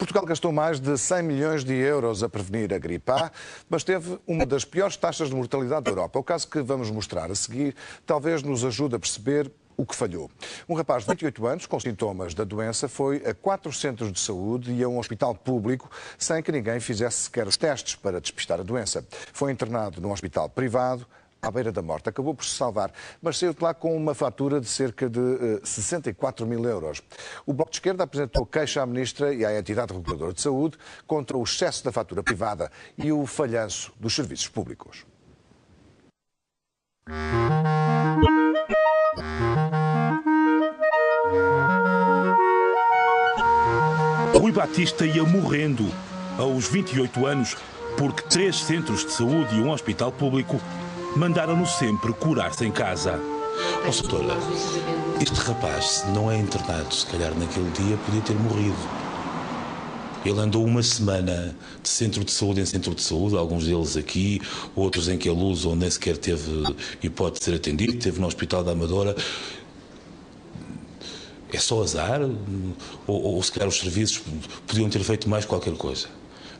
Portugal gastou mais de 100 milhões de euros a prevenir a gripe A, mas teve uma das piores taxas de mortalidade da Europa. O caso que vamos mostrar a seguir talvez nos ajude a perceber o que falhou. Um rapaz de 28 anos, com sintomas da doença, foi a 4 centros de saúde e a um hospital público sem que ninguém fizesse sequer os testes para despistar a doença. Foi internado num hospital privado, à beira da morte. Acabou por se salvar, mas saiu de lá com uma fatura de cerca de 64 mil euros. O Bloco de Esquerda apresentou queixa à Ministra e à entidade reguladora de saúde contra o excesso da fatura privada e o falhanço dos serviços públicos. Rui Batista ia morrendo aos 28 anos porque 3 centros de saúde e um hospital público mandaram-no sempre curar-se em casa. Ó, doutora, este rapaz, se não é internado, se calhar naquele dia, podia ter morrido. Ele andou uma semana de centro de saúde em centro de saúde, alguns deles aqui, outros em Queluz, onde nem sequer teve hipótese de ser atendido, teve no Hospital da Amadora. É só azar? Ou se calhar os serviços podiam ter feito mais qualquer coisa?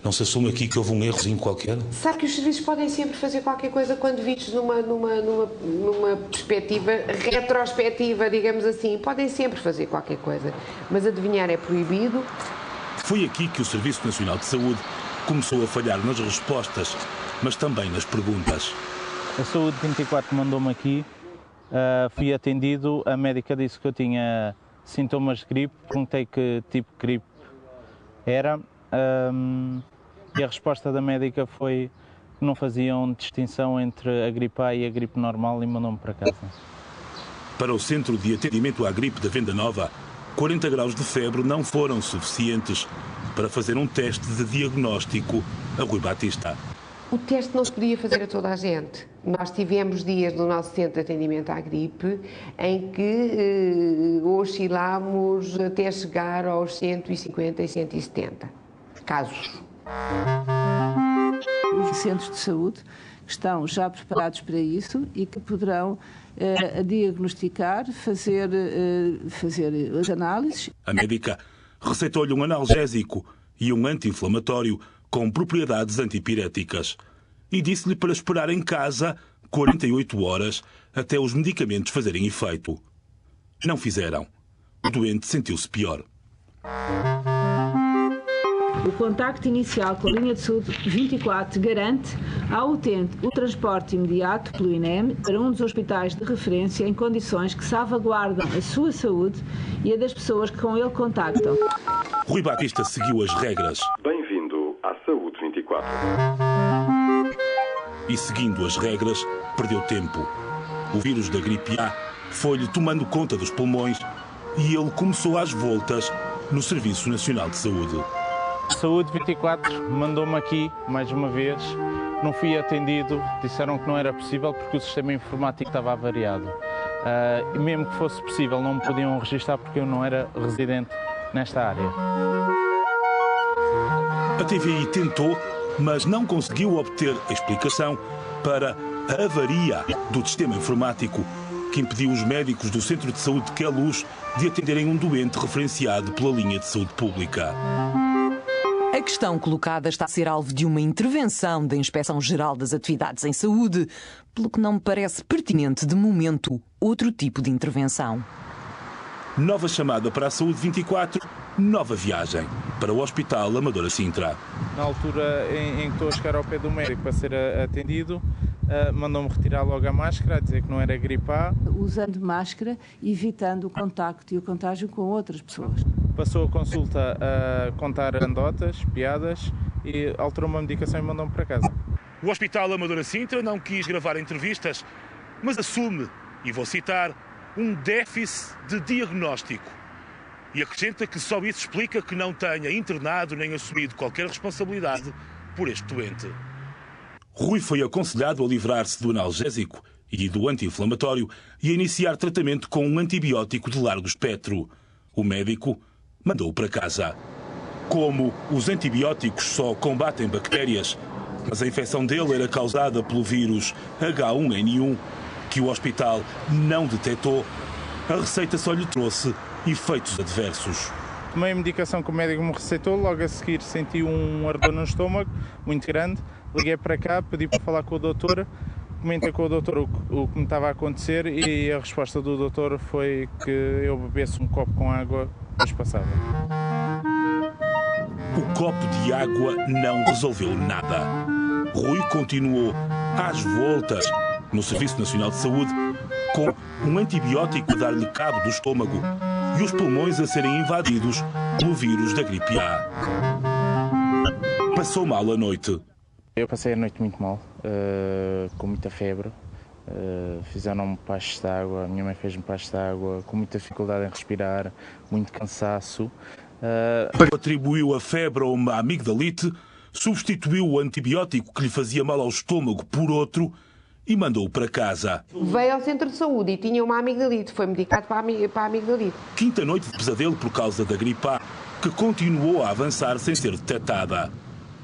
Não se assume aqui que houve um errozinho qualquer? Sabe que os serviços podem sempre fazer qualquer coisa quando vistos numa perspectiva retrospectiva, digamos assim. Podem sempre fazer qualquer coisa, mas adivinhar é proibido. Foi aqui que o Serviço Nacional de Saúde começou a falhar nas respostas, mas também nas perguntas. A Saúde 24 mandou-me aqui, fui atendido, a médica disse que eu tinha sintomas de gripe, perguntei que tipo de gripe era. E a resposta da médica foi que não faziam distinção entre a gripe A e a gripe normal e mandou-me para casa. Para o Centro de Atendimento à Gripe da Venda Nova, 40 graus de febre não foram suficientes para fazer um teste de diagnóstico a Rui Batista. O teste não se podia fazer a toda a gente. Nós tivemos dias no nosso Centro de Atendimento à Gripe em que oscilámos até chegar aos 150 e 170 casos. Os centros de saúde estão já preparados para isso e que poderão diagnosticar, fazer as análises. A médica receitou-lhe um analgésico e um anti-inflamatório com propriedades antipiréticas e disse-lhe para esperar em casa 48 horas até os medicamentos fazerem efeito. Não fizeram. O doente sentiu-se pior. O contacto inicial com a linha de saúde 24 garante ao utente o transporte imediato pelo INEM para um dos hospitais de referência em condições que salvaguardam a sua saúde e a das pessoas que com ele contactam. Rui Batista seguiu as regras. Bem-vindo à Saúde 24. E seguindo as regras, perdeu tempo. O vírus da gripe A foi-lhe tomando conta dos pulmões e ele começou às voltas no Serviço Nacional de Saúde. Saúde 24 mandou-me aqui, mais uma vez, não fui atendido, disseram que não era possível porque o sistema informático estava avariado. Mesmo que fosse possível, não me podiam registrar porque eu não era residente nesta área. A TVI tentou, mas não conseguiu obter explicação para a avaria do sistema informático que impediu os médicos do Centro de Saúde de Queluz de atenderem um doente referenciado pela linha de saúde pública. A questão colocada está a ser alvo de uma intervenção da Inspeção-Geral das Atividades em Saúde, pelo que não me parece pertinente, de momento, outro tipo de intervenção. Nova chamada para a Saúde 24, nova viagem para o Hospital Amadora Sintra. Na altura em que estou a chegar ao pé do médico para ser atendido, mandou-me retirar logo a máscara, a dizer que não era gripe A. Usando máscara, evitando o contacto e o contágio com outras pessoas. Passou a consulta a contar anedotas, piadas e alterou uma medicação e mandou-me para casa. O Hospital Amadora Sintra não quis gravar entrevistas, mas assume, e vou citar, um déficit de diagnóstico. E acrescenta que só isso explica que não tenha internado nem assumido qualquer responsabilidade por este doente. Rui foi aconselhado a livrar-se do analgésico e do anti-inflamatório e a iniciar tratamento com um antibiótico de largo espectro. O médico mandou-o para casa. Como os antibióticos só combatem bactérias, mas a infecção dele era causada pelo vírus H1N1, que o hospital não detectou, a receita só lhe trouxe efeitos adversos. Tomei a medicação que o médico me receitou, logo a seguir senti um ardor no estômago muito grande. Liguei para cá, pedi para falar com o doutor, comentei com o doutor o que me estava a acontecer e a resposta do doutor foi que eu bebesse um copo com água, depois passava. O copo de água não resolveu nada. Rui continuou às voltas no Serviço Nacional de Saúde com um antibiótico a dar-lhe cabo do estômago e os pulmões a serem invadidos pelo vírus da gripe A. Passou mal a noite. Eu passei a noite muito mal, com muita febre. Fizeram-me passos de água, a minha mãe fez-me passos de água, com muita dificuldade em respirar, muito cansaço. Atribuiu a febre a uma amigdalite, substituiu o antibiótico que lhe fazia mal ao estômago por outro e mandou-o para casa. Veio ao centro de saúde e tinha uma amigdalite, foi medicado para a amigdalite. Quinta noite de pesadelo por causa da gripe A, que continuou a avançar sem ser detectada.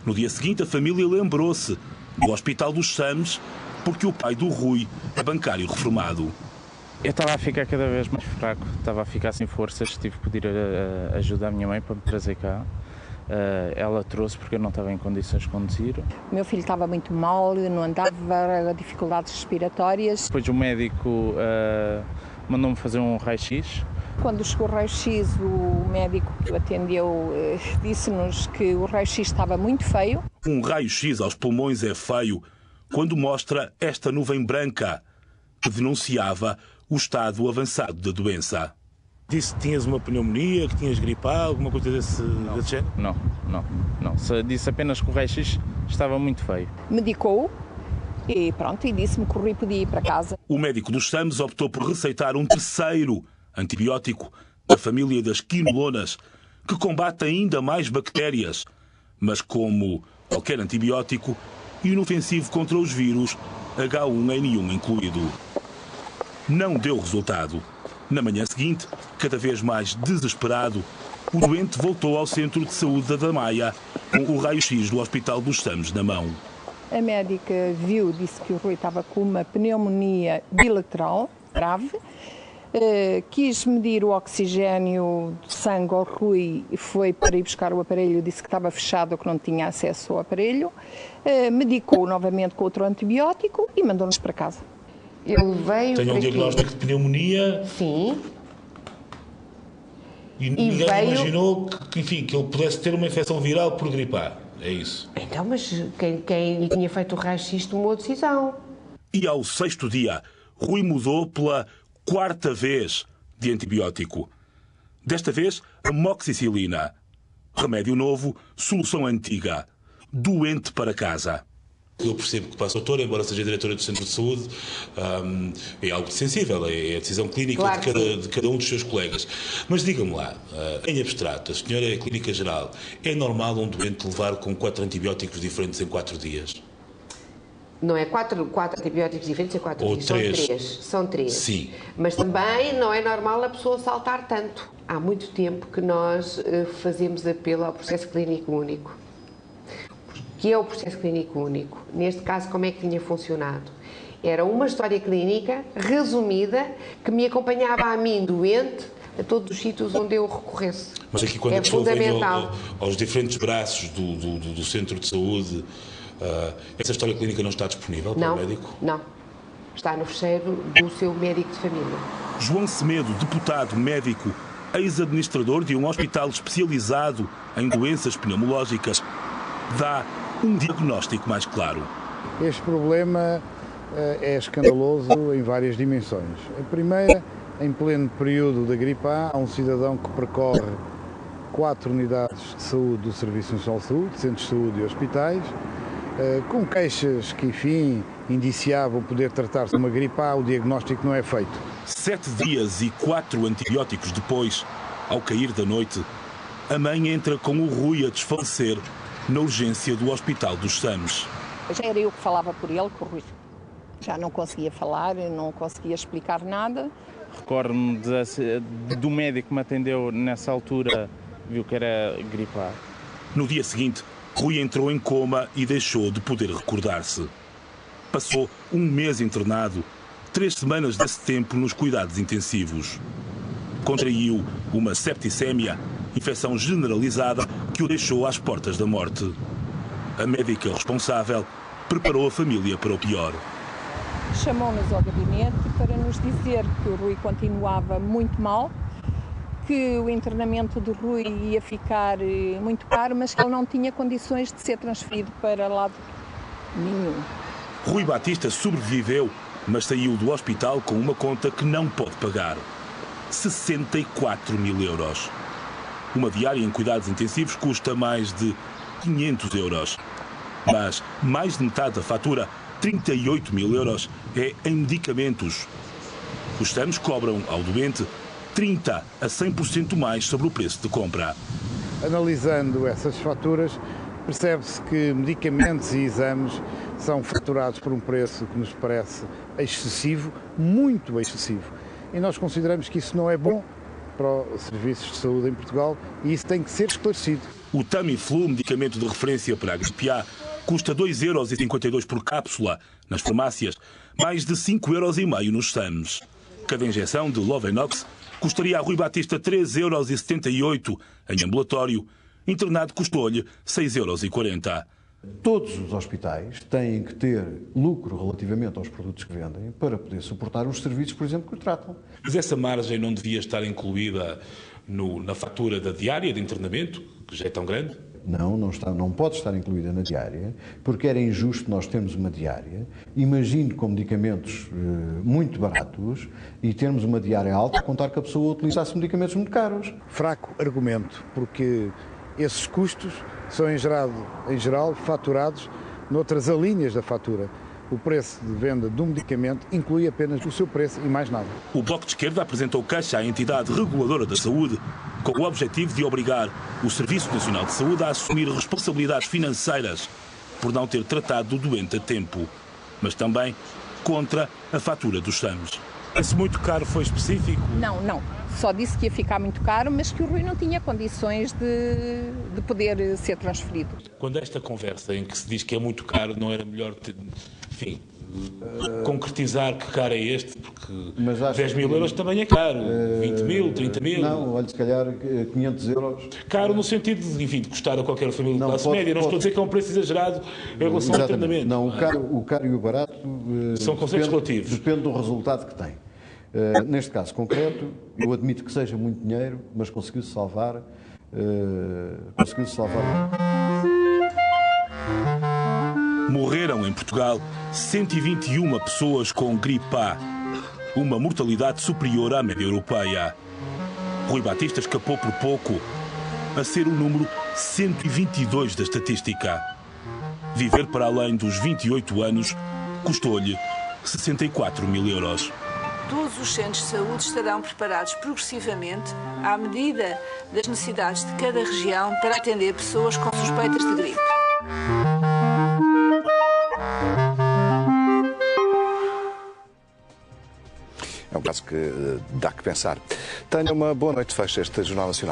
No dia seguinte, a família lembrou-se do Hospital dos SAMs, porque o pai do Rui é bancário reformado. Eu estava a ficar cada vez mais fraco, estava a ficar sem forças, tive que pedir ajuda à minha mãe para me trazer cá. Ela trouxe porque eu não estava em condições de conduzir. O meu filho estava muito mal, não andava, dificuldades respiratórias. Depois o médico mandou-me fazer um raio-x. Quando chegou o raio-x, o médico que o atendeu disse-nos que o raio-x estava muito feio. Um raio-x aos pulmões é feio quando mostra esta nuvem branca que denunciava o estado avançado da doença. Disse que tinhas uma pneumonia, que tinhas gripe A, alguma coisa desse género? Não. Disse apenas que o raio-x estava muito feio. Medicou e pronto, e disse-me que o Rui podia ir para casa. O médico dos SAMs optou por receitar um terceiro antibiótico da família das quinolonas, que combate ainda mais bactérias, mas como qualquer antibiótico, inofensivo contra os vírus, H1N1 incluído. Não deu resultado. Na manhã seguinte, cada vez mais desesperado, o doente voltou ao centro de saúde da Damaia com o raio-x do Hospital dos SAMs na mão. A médica viu, disse que o Rui estava com uma pneumonia bilateral grave. Quis medir o oxigênio do sangue ao Rui e foi para ir buscar o aparelho, disse que estava fechado, que não tinha acesso ao aparelho. Medicou novamente com outro antibiótico e mandou-nos para casa. Ele veio. Tenho um diagnóstico de pneumonia. Sim. E ninguém imaginou que ele pudesse ter uma infecção viral por gripe A. É isso. Então, mas quem lhe tinha feito o raio-x tomou a decisão. E ao 6º dia, Rui mudou pela 4ª vez de antibiótico. Desta vez, amoxicilina. Remédio novo, solução antiga. Doente para casa. Eu percebo que para a doutora, embora seja diretora do Centro de Saúde, é algo sensível, é a decisão clínica claro de cada um dos seus colegas. Mas diga-me lá, em abstrato, a senhora é clínica geral, é normal um doente levar com 4 antibióticos diferentes em 4 dias? Não é 4 antibióticos diferentes em 4 dias, 3. São 3. Sim. Mas também não é normal a pessoa saltar tanto. Há muito tempo que nós fazemos apelo ao processo clínico único. O que é o processo clínico único? Neste caso, como é que tinha funcionado? Era uma história clínica resumida que me acompanhava a mim, doente, a todos os sítios onde eu recorresse. Mas aqui quando a pessoa vem aos diferentes braços do Centro de Saúde, essa história clínica não está disponível para o médico? Não. Está no fecheiro do seu médico de família. João Semedo, deputado, médico, ex-administrador de um hospital especializado em doenças pneumológicas, dá um diagnóstico mais claro. Este problema é escandaloso em várias dimensões. A primeira, em pleno período da gripe A, há um cidadão que percorre 4 unidades de saúde do Serviço Nacional de Saúde, centros de saúde e hospitais, com queixas que, enfim, indiciavam poder tratar-se de uma gripe A, o diagnóstico não é feito. 7 dias e 4 antibióticos depois, ao cair da noite, a mãe entra com o Rui a desfalecer na urgência do Hospital dos SAMs. Já era eu que falava por ele, que o Rui já não conseguia falar, não conseguia explicar nada. Recordo-me do médico que me atendeu nessa altura, viu que era gripe A. No dia seguinte, Rui entrou em coma e deixou de poder recordar-se. Passou um mês internado, 3 semanas desse tempo nos cuidados intensivos. Contraiu uma septicémia infecção generalizada que o deixou às portas da morte. A médica responsável preparou a família para o pior. Chamou-nos ao gabinete para nos dizer que o Rui continuava muito mal, que o internamento do Rui ia ficar muito caro, mas que ele não tinha condições de ser transferido para lado nenhum. Rui Batista sobreviveu, mas saiu do hospital com uma conta que não pode pagar. 64 mil euros. Uma diária em cuidados intensivos custa mais de 500 euros. Mas mais de metade da fatura, 38 mil euros, é em medicamentos. Os SAMs cobram ao doente 30% a 100% mais sobre o preço de compra. Analisando essas faturas, percebe-se que medicamentos e exames são faturados por um preço que nos parece excessivo, muito excessivo. E nós consideramos que isso não é bom para os serviços de saúde em Portugal e isso tem que ser esclarecido. O Tamiflu, medicamento de referência para a gripe A, custa 2,52 € por cápsula nas farmácias, mais de 5,5 € nos SAMs. Cada injeção de Lovenox custaria a Rui Batista 3,78 € em ambulatório. Internado custou-lhe 6,40 €. Todos os hospitais têm que ter lucro relativamente aos produtos que vendem para poder suportar os serviços, por exemplo, que os tratam. Mas essa margem não devia estar incluída na fatura da diária de internamento, que já é tão grande? Não pode estar incluída na diária, porque era injusto nós termos uma diária, imagine com medicamentos muito baratos e termos uma diária alta a contar que a pessoa utilizasse medicamentos muito caros. Fraco argumento, porque esses custos são em geral faturados noutras alíneas da fatura. O preço de venda de um medicamento inclui apenas o seu preço e mais nada. O Bloco de Esquerda apresentou queixa à entidade reguladora da saúde com o objetivo de obrigar o Serviço Nacional de Saúde a assumir responsabilidades financeiras por não ter tratado do doente a tempo, mas também contra a fatura dos SAMs. Esse muito caro foi específico? Não. Só disse que ia ficar muito caro, mas que o Rui não tinha condições de poder ser transferido. Quando esta conversa em que se diz que é muito caro, não era melhor, concretizar que caro é este? Porque 10 mil euros também é caro. 20 mil, 30 mil. Não, olha, se calhar 500 euros. Caro no sentido de custar a qualquer família de classe média. Não estou a dizer que é um preço exagerado em relação ao internamento. Não, o caro e o barato são conceitos relativos. Depende do resultado que tem. Neste caso concreto, eu admito que seja muito dinheiro, mas conseguiu-se salvar. Morreram em Portugal 121 pessoas com gripe A, uma mortalidade superior à média europeia. Rui Batista escapou por pouco a ser o número 122 da estatística. Viver para além dos 28 anos custou-lhe 64 mil euros. Todos os centros de saúde estarão preparados progressivamente, à medida das necessidades de cada região, para atender pessoas com suspeitas de gripe. É um caso que dá que pensar. Tenha uma boa noite, fecha este Jornal Nacional.